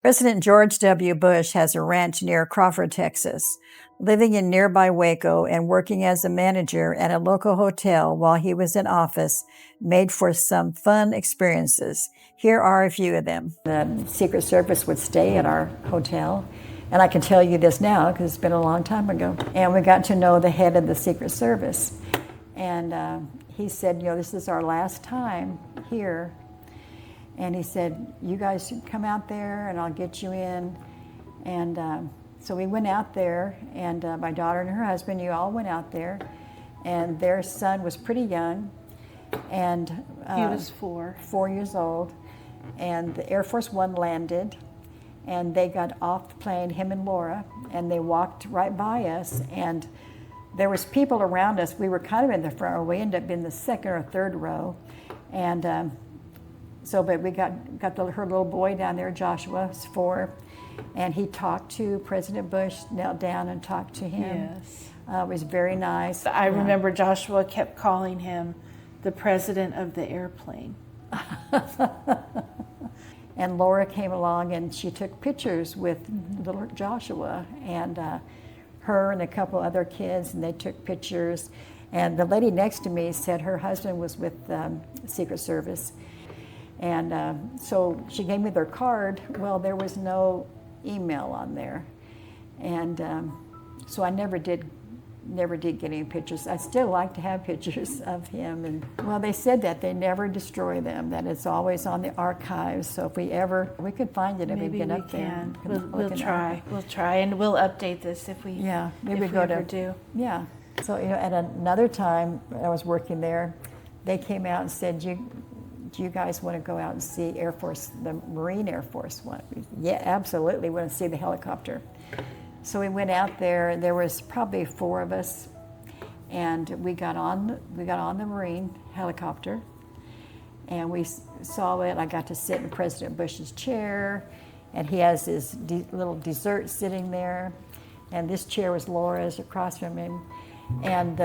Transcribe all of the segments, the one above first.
President George W. Bush has a ranch near Crawford, Texas. Living in nearby Waco and working as a manager at a local hotel while he was in office made for some fun experiences. Here are a few of them. The Secret Service would stay at our hotel, and I can tell you this now because it's been a long time ago. And we got to know the head of the Secret Service. And he said, this is our last time here. And he said, you guys should come out there and I'll get you in. And so we went out there, and my daughter and her husband, you all went out there. And their son was pretty young. And he was 4 years old. And the Air Force One landed, and they got off the plane, him and Laura, and they walked right by us. And there was people around us. We were kind of in the front row. We ended up in the second or third row. And but we got her little boy down there, Joshua, was 4, and he talked to President Bush, knelt down and talked to him. Yes. It was very nice. I remember Joshua kept calling him the president of the airplane. And Laura came along and she took pictures with little Joshua, and her and a couple other kids, and they took pictures. And the lady next to me said her husband was with the Secret Service. And so she gave me their card. Well, there was no email on there. And so I never did get any pictures. I still like to have pictures of him. And well, they said that they never destroy them, that it's always on the archives. So if we could find it if we get up there. We'll try. We'll try, and we'll update this if we ever do. Yeah. So at another time I was working there, they came out and said, do you guys want to go out and see the Marine Air Force one? Yeah, absolutely, want to see the helicopter. So we went out there, and there was probably 4 of us, and we got on the Marine helicopter, and we saw it. I got to sit in President Bush's chair, and he has his little dessert sitting there, and this chair was Laura's across from him, and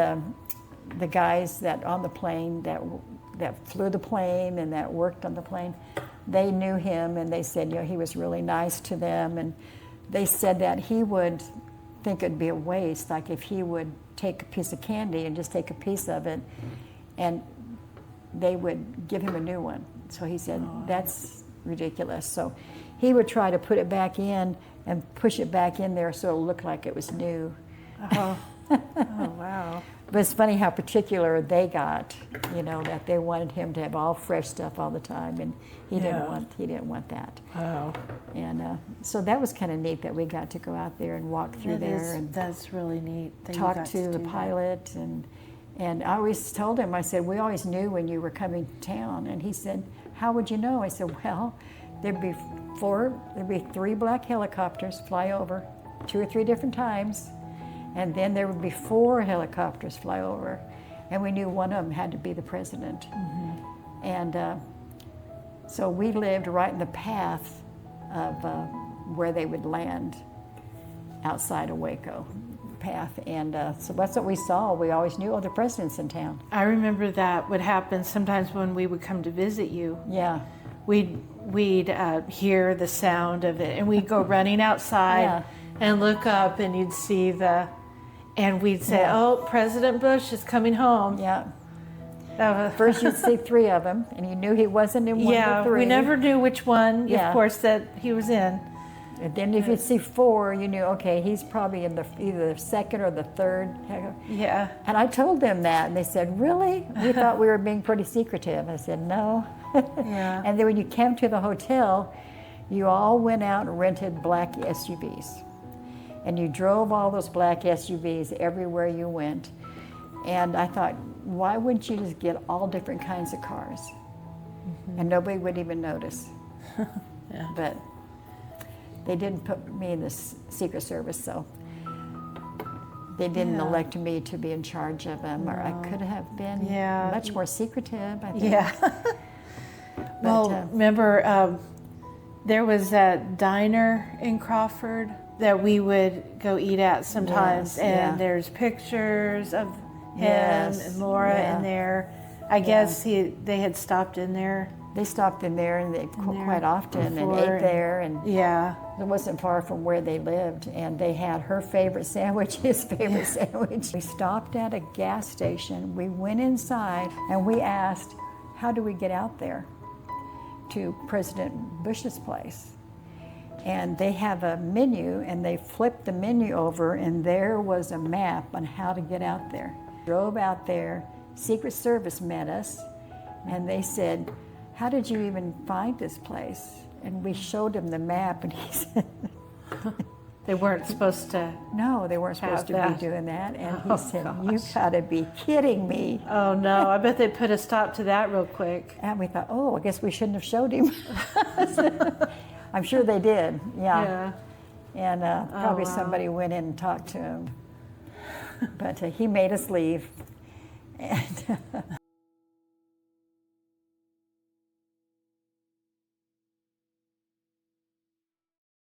the guys that on the plane that flew the plane and that worked on the plane, they knew him, and they said, he was really nice to them, and they said that he would think it'd be a waste, like if he would take a piece of candy and just take a piece of it, and they would give him a new one. So he said, that's ridiculous. So he would try to put it back in and push it back in there so it looked like it was new. Oh, oh wow. But it's funny how particular they got, that they wanted him to have all fresh stuff all the time, and he didn't want that. Oh. And so that was kind of neat that we got to go out there and walk through That's really neat. Talk to the pilot, and I always told him, I said, we always knew when you were coming to town. And he said, how would you know? I said, well, there'd be 3 black helicopters fly over 2 or 3 different times. And then there would be 4 helicopters fly over, and we knew one of them had to be the president. Mm-hmm. And so we lived right in the path of where they would land outside of Waco path. And so that's what we saw. We always knew, the president's in town. I remember that would happen sometimes when we would come to visit you. Yeah. We'd hear the sound of it, and we'd go running outside and look up, and you'd see and we'd say, oh, President Bush is coming home. Yeah. First you'd see 3 of them, and you knew he wasn't in one of the 3. We never knew which one, of course, that he was in. And then if you'd see 4, you knew, okay, he's probably in either the 2nd or the 3rd. Yeah. And I told them that, and they said, really? We thought we were being pretty secretive. I said, no. Yeah. And then when you came to the hotel, you all went out and rented black SUVs. And you drove all those black SUVs everywhere you went. And I thought, why wouldn't you just get all different kinds of cars? Mm-hmm. And nobody would even notice. Yeah. But they didn't put me in the Secret Service, so they didn't elect me to be in charge of them, or I could have been much more secretive, I think. Yeah. Well, remember, there was that diner in Crawford that we would go eat at sometimes, and there's pictures of him and Laura in there. I guess they had stopped in there They stopped in there and they quite often and ate there, and yeah, it wasn't far from where they lived, and they had her favorite sandwich, his favorite sandwich. We stopped at a gas station, we went inside, and we asked, how do we get out there to President Bush's place? And they have a menu, and they flipped the menu over, and there was a map on how to get out there. Drove out there, Secret Service met us, and they said, how did you even find this place? And we showed him the map, and he said, they weren't supposed to. no, they weren't supposed to be doing that. And he said, gosh. you gotta be kidding me. Oh no, I bet they put a stop to that real quick. And we thought, oh, I guess we shouldn't have showed him. I'm sure they did, yeah. And probably somebody went in and talked to him. But he made us leave. And